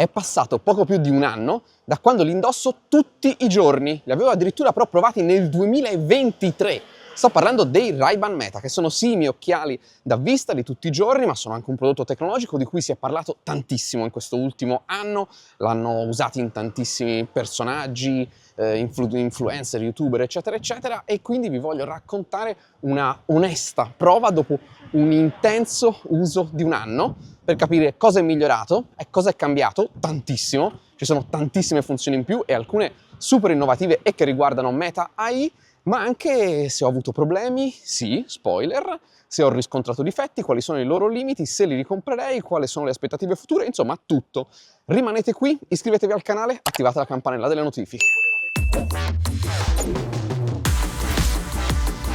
è passato poco più di un anno da quando li indosso tutti i giorni. Li avevo addirittura però provati nel 2023. Sto parlando dei Ray-Ban Meta, che sono sì i miei occhiali da vista di tutti i giorni, ma sono anche un prodotto tecnologico di cui si è parlato tantissimo in questo ultimo anno. L'hanno usati in tantissimi personaggi, influencer, youtuber, eccetera, eccetera, e quindi vi voglio raccontare una onesta prova dopo un intenso uso di un anno per capire cosa è migliorato e cosa è cambiato tantissimo. Ci sono tantissime funzioni in più e alcune super innovative e che riguardano Meta AI, ma anche se ho avuto problemi, sì, spoiler, se ho riscontrato difetti, quali sono i loro limiti, se li ricomprerei, quali sono le aspettative future, insomma tutto. Rimanete qui, iscrivetevi al canale, attivate la campanella delle notifiche.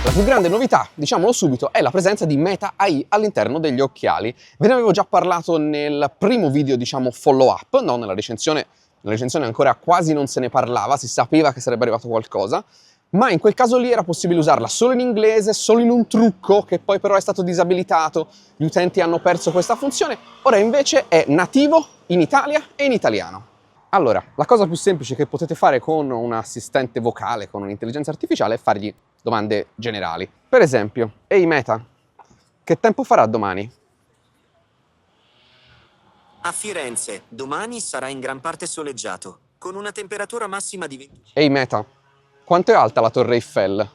La più grande novità, diciamolo subito, è la presenza di Meta AI all'interno degli occhiali. Ve ne avevo già parlato nel primo video, diciamo, follow up, no, nella recensione ancora quasi non se ne parlava, si sapeva che sarebbe arrivato qualcosa, ma in quel caso lì era possibile usarla solo in inglese, solo in un trucco che poi però è stato disabilitato, gli utenti hanno perso questa funzione, ora invece è nativo in Italia e in italiano. Allora, la cosa più semplice che potete fare con un assistente vocale, con un'intelligenza artificiale, è fargli domande generali. Per esempio, ehi Meta, che tempo farà domani? A Firenze, domani sarà in gran parte soleggiato, con una temperatura massima di 20. Ehi Meta, quanto è alta la Torre Eiffel?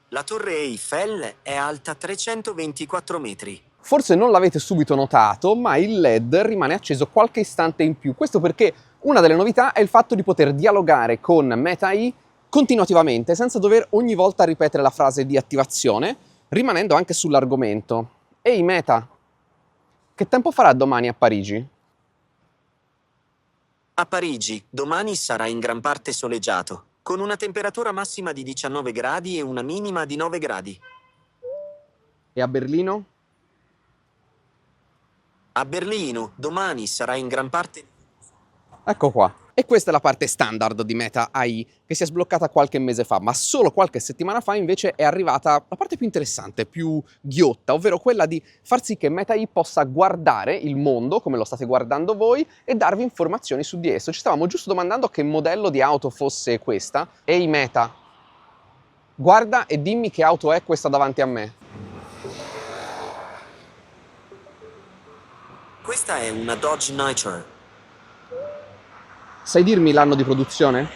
La Torre Eiffel è alta 324 metri. Forse non l'avete subito notato, ma il LED rimane acceso qualche istante in più. Questo perché una delle novità è il fatto di poter dialogare con Meta AI continuativamente, senza dover ogni volta ripetere la frase di attivazione, rimanendo anche sull'argomento. Ehi Meta, che tempo farà domani a Parigi? A Parigi, domani sarà in gran parte soleggiato, con una temperatura massima di 19 gradi e una minima di 9 gradi. E a Berlino? A Berlino, domani sarà in gran parte. Ecco qua. E questa è la parte standard di Meta AI, che si è sbloccata qualche mese fa, ma solo qualche settimana fa invece è arrivata la parte più interessante, più ghiotta, ovvero quella di far sì che Meta AI possa guardare il mondo, come lo state guardando voi, e darvi informazioni su di esso. Ci stavamo giusto domandando che modello di auto fosse questa. Ehi Meta, guarda e dimmi che auto è questa davanti a me. Questa è una Dodge Nitro. Sai dirmi l'anno di produzione?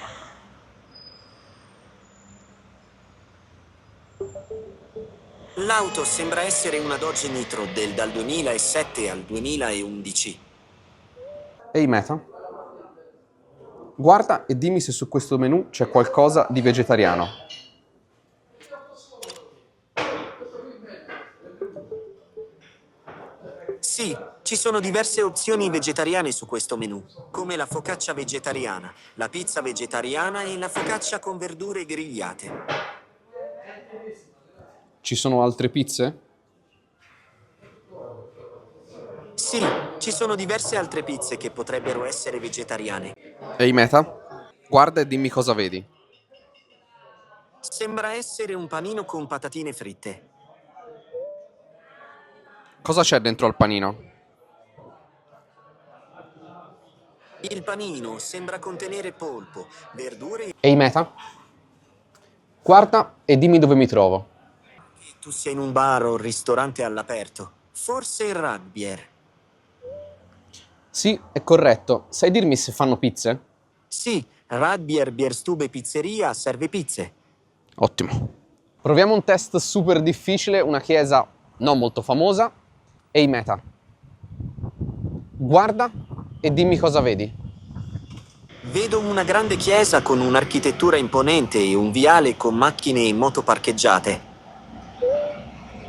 L'auto sembra essere una Dodge Nitro dal 2007 al 2011. Ehi Meta, guarda e dimmi se su questo menù c'è qualcosa di vegetariano. Sì, ci sono diverse opzioni vegetariane su questo menù, come la focaccia vegetariana, la pizza vegetariana e la focaccia con verdure grigliate. Ci sono altre pizze? Sì, ci sono diverse altre pizze che potrebbero essere vegetariane. Ehi Meta, guarda e dimmi cosa vedi. Sembra essere un panino con patatine fritte. Cosa c'è dentro al panino? Il panino sembra contenere polpo, verdure e Ehi Meta, guarda e dimmi dove mi trovo. tu sia in un bar o ristorante all'aperto. Forse il Rugbier. Sì, è corretto. Sai dirmi se fanno pizze? Sì, Rugbier Bierstube Pizzeria serve pizze. Ottimo. Proviamo un test super difficile, una chiesa non molto famosa. Ehi Meta, guarda e dimmi cosa vedi. Vedo una grande chiesa con un'architettura imponente e un viale con macchine e moto parcheggiate.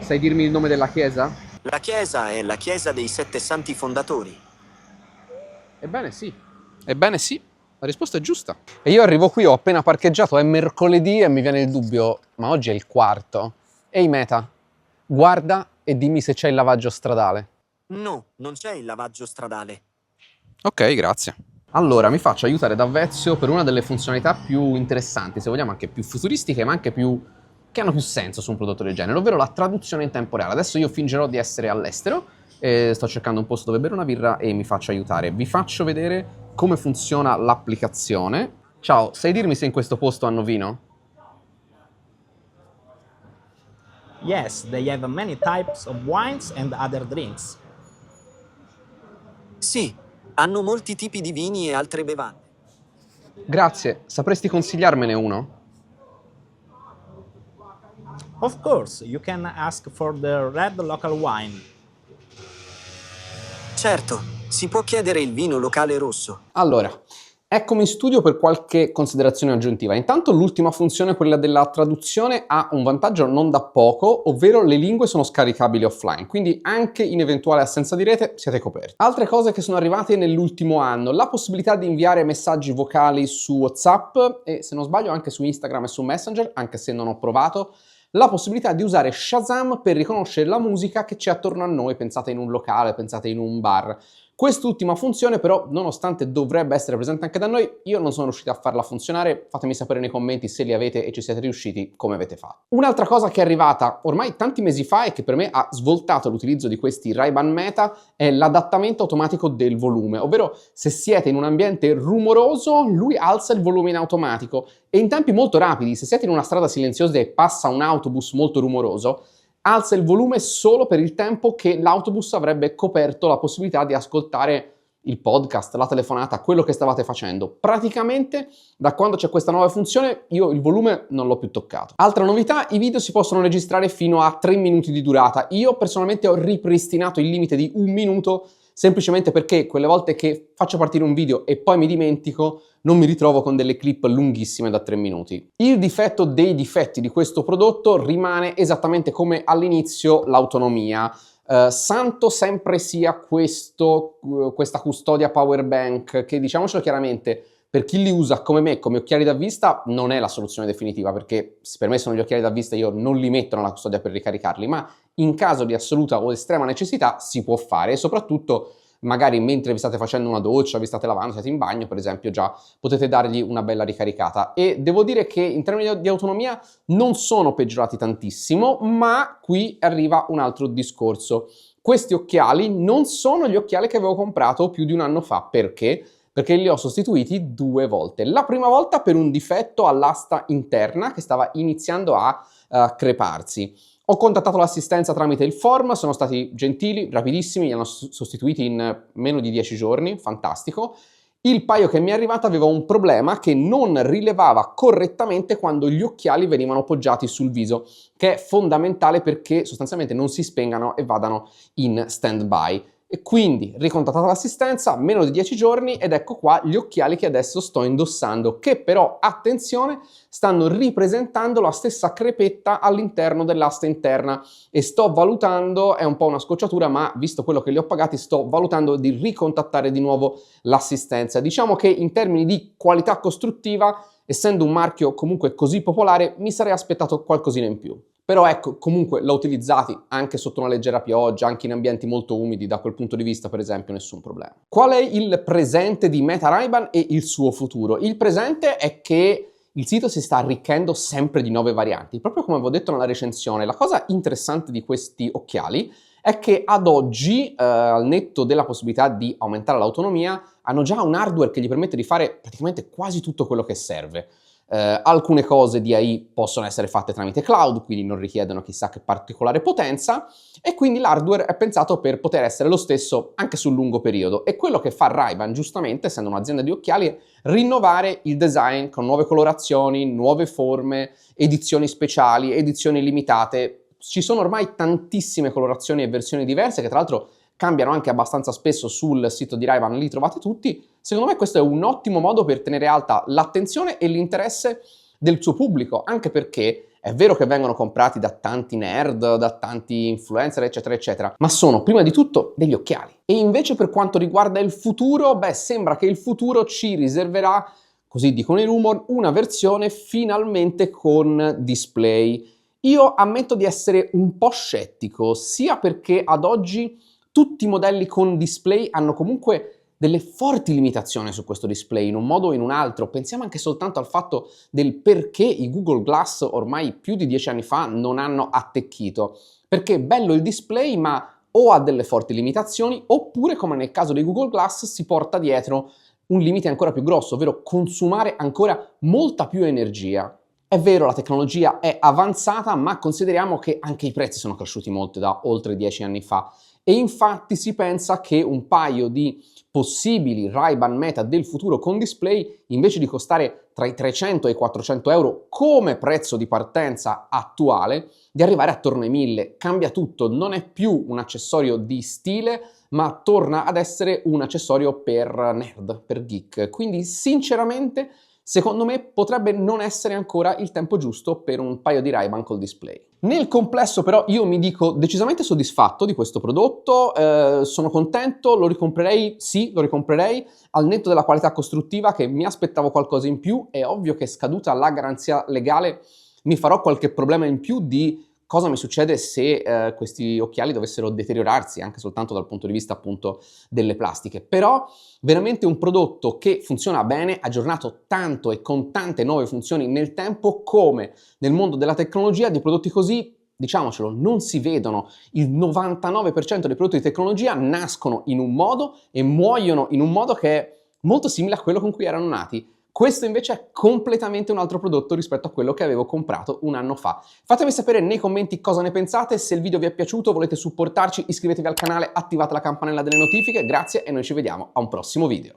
Sai dirmi il nome della chiesa? La chiesa è la chiesa dei Sette Santi Fondatori. Ebbene sì. Ebbene sì, la risposta è giusta. E io arrivo qui, ho appena parcheggiato, è mercoledì e mi viene il dubbio, ma oggi è il quarto. Ehi Meta, guarda e dimmi se c'è il lavaggio stradale. No, non c'è il lavaggio stradale. Ok, grazie. Allora, mi faccio aiutare da Vezio per una delle funzionalità più interessanti, se vogliamo anche più futuristiche, ma anche più che hanno più senso su un prodotto del genere, ovvero la traduzione in tempo reale. Adesso io fingerò di essere all'estero, sto cercando un posto dove bere una birra e mi faccio aiutare. Vi faccio vedere come funziona l'applicazione. Ciao, sai dirmi se in questo posto hanno vino? Yes, they have many types of wines and other drinks. Sì, hanno molti tipi di vini e altre bevande. Grazie, sapresti consigliarmene uno? Of course, you can ask for the red local wine. Certo, si può chiedere il vino locale rosso. Allora, eccomi in studio per qualche considerazione aggiuntiva. Intanto l'ultima funzione, quella della traduzione, ha un vantaggio non da poco, ovvero le lingue sono scaricabili offline, quindi anche in eventuale assenza di rete siete coperti. Altre cose che sono arrivate nell'ultimo anno, la possibilità di inviare messaggi vocali su WhatsApp e, se non sbaglio, anche su Instagram e su Messenger, anche se non ho provato, la possibilità di usare Shazam per riconoscere la musica che c'è attorno a noi, pensate in un locale, pensate in un bar. Quest'ultima funzione però, nonostante dovrebbe essere presente anche da noi, io non sono riuscito a farla funzionare. Fatemi sapere nei commenti se li avete e ci siete riusciti, come avete fatto. Un'altra cosa che è arrivata ormai tanti mesi fa e che per me ha svoltato l'utilizzo di questi Ray-Ban Meta è l'adattamento automatico del volume, ovvero se siete in un ambiente rumoroso, lui alza il volume in automatico e in tempi molto rapidi. Se siete in una strada silenziosa e passa un autobus molto rumoroso, alza il volume solo per il tempo che l'autobus avrebbe coperto la possibilità di ascoltare il podcast, la telefonata, quello che stavate facendo. Praticamente, da quando c'è questa nuova funzione, io il volume non l'ho più toccato. Altra novità, i video si possono registrare fino a 3 minuti di durata. Io personalmente ho ripristinato il limite di 1 minuto, semplicemente perché quelle volte che faccio partire un video e poi mi dimentico, non mi ritrovo con delle clip lunghissime da 3 minuti. Il difetto dei difetti di questo prodotto rimane esattamente come all'inizio l'autonomia. Santo sempre sia questa custodia power bank che, diciamocelo chiaramente, per chi li usa come me, come occhiali da vista, non è la soluzione definitiva, perché se per me sono gli occhiali da vista io non li metto nella custodia per ricaricarli, ma in caso di assoluta o estrema necessità si può fare e soprattutto magari mentre vi state facendo una doccia, vi state lavando, siete in bagno per esempio, già potete dargli una bella ricaricata. E devo dire che in termini di autonomia non sono peggiorati tantissimo, ma qui arriva un altro discorso. Questi occhiali non sono gli occhiali che avevo comprato più di un anno fa. Perché? Perché li ho sostituiti 2 volte. La prima volta per un difetto all'asta interna che stava iniziando a creparsi. Ho contattato l'assistenza tramite il form, sono stati gentili, rapidissimi, li hanno sostituiti in meno di 10 giorni, fantastico. Il paio che mi è arrivato aveva un problema che non rilevava correttamente quando gli occhiali venivano poggiati sul viso, che è fondamentale perché sostanzialmente non si spengano e vadano in stand-by. E quindi ricontattata l'assistenza, meno di 10 giorni ed ecco qua gli occhiali che adesso sto indossando, che però, attenzione, stanno ripresentando la stessa crepetta all'interno dell'asta interna e sto valutando, è un po' una scocciatura, ma visto quello che li ho pagati sto valutando di ricontattare di nuovo l'assistenza. Diciamo che in termini di qualità costruttiva, essendo un marchio comunque così popolare, mi sarei aspettato qualcosina in più. Però ecco, comunque l'ho utilizzati anche sotto una leggera pioggia, anche in ambienti molto umidi, da quel punto di vista per esempio nessun problema. Qual è il presente di Meta Ray-Ban e il suo futuro? Il presente è che il sito si sta arricchendo sempre di nuove varianti, proprio come avevo detto nella recensione. La cosa interessante di questi occhiali è che ad oggi, al netto della possibilità di aumentare l'autonomia, hanno già un hardware che gli permette di fare praticamente quasi tutto quello che serve. Alcune cose di AI possono essere fatte tramite cloud, quindi non richiedono chissà che particolare potenza, e quindi l'hardware è pensato per poter essere lo stesso anche sul lungo periodo. E quello che fa Ray-Ban, giustamente, essendo un'azienda di occhiali, è rinnovare il design con nuove colorazioni, nuove forme, edizioni speciali, edizioni limitate. Ci sono ormai tantissime colorazioni e versioni diverse che tra l'altro cambiano anche abbastanza spesso sul sito di Ray-Ban, li trovate tutti. Secondo me questo è un ottimo modo per tenere alta l'attenzione e l'interesse del suo pubblico, anche perché è vero che vengono comprati da tanti nerd, da tanti influencer, eccetera, eccetera, ma sono prima di tutto degli occhiali. E invece per quanto riguarda il futuro, beh, sembra che il futuro ci riserverà, così dicono i rumor, una versione finalmente con display. Io ammetto di essere un po' scettico, sia perché ad oggi tutti i modelli con display hanno comunque delle forti limitazioni su questo display in un modo o in un altro. Pensiamo anche soltanto al fatto del perché i Google Glass ormai più di 10 anni fa non hanno attecchito. Perché è bello il display, ma o ha delle forti limitazioni, oppure, come nel caso dei Google Glass, si porta dietro un limite ancora più grosso, ovvero consumare ancora molta più energia. È vero, la tecnologia è avanzata, ma consideriamo che anche i prezzi sono cresciuti molto da oltre 10 anni fa. E infatti si pensa che un paio di possibili Ray-Ban Meta del futuro con display, invece di costare tra i 300 e i 400 euro come prezzo di partenza attuale, di arrivare attorno ai 1000. Cambia tutto, non è più un accessorio di stile, ma torna ad essere un accessorio per nerd, per geek. Quindi sinceramente, secondo me potrebbe non essere ancora il tempo giusto per un paio di Ray-Ban col display. Nel complesso però io mi dico decisamente soddisfatto di questo prodotto, sono contento, lo ricomprerei, sì, lo ricomprerei, al netto della qualità costruttiva che mi aspettavo qualcosa in più. È ovvio che scaduta la garanzia legale mi farò qualche problema in più di cosa mi succede se questi occhiali dovessero deteriorarsi, anche soltanto dal punto di vista appunto delle plastiche. Però veramente un prodotto che funziona bene, aggiornato tanto e con tante nuove funzioni nel tempo. Come nel mondo della tecnologia di prodotti così, diciamocelo, non si vedono. Il 99% dei prodotti di tecnologia nascono in un modo e muoiono in un modo che è molto simile a quello con cui erano nati. Questo invece è completamente un altro prodotto rispetto a quello che avevo comprato un anno fa. Fatemi sapere nei commenti cosa ne pensate, se il video vi è piaciuto, volete supportarci, iscrivetevi al canale, attivate la campanella delle notifiche, grazie e noi ci vediamo a un prossimo video.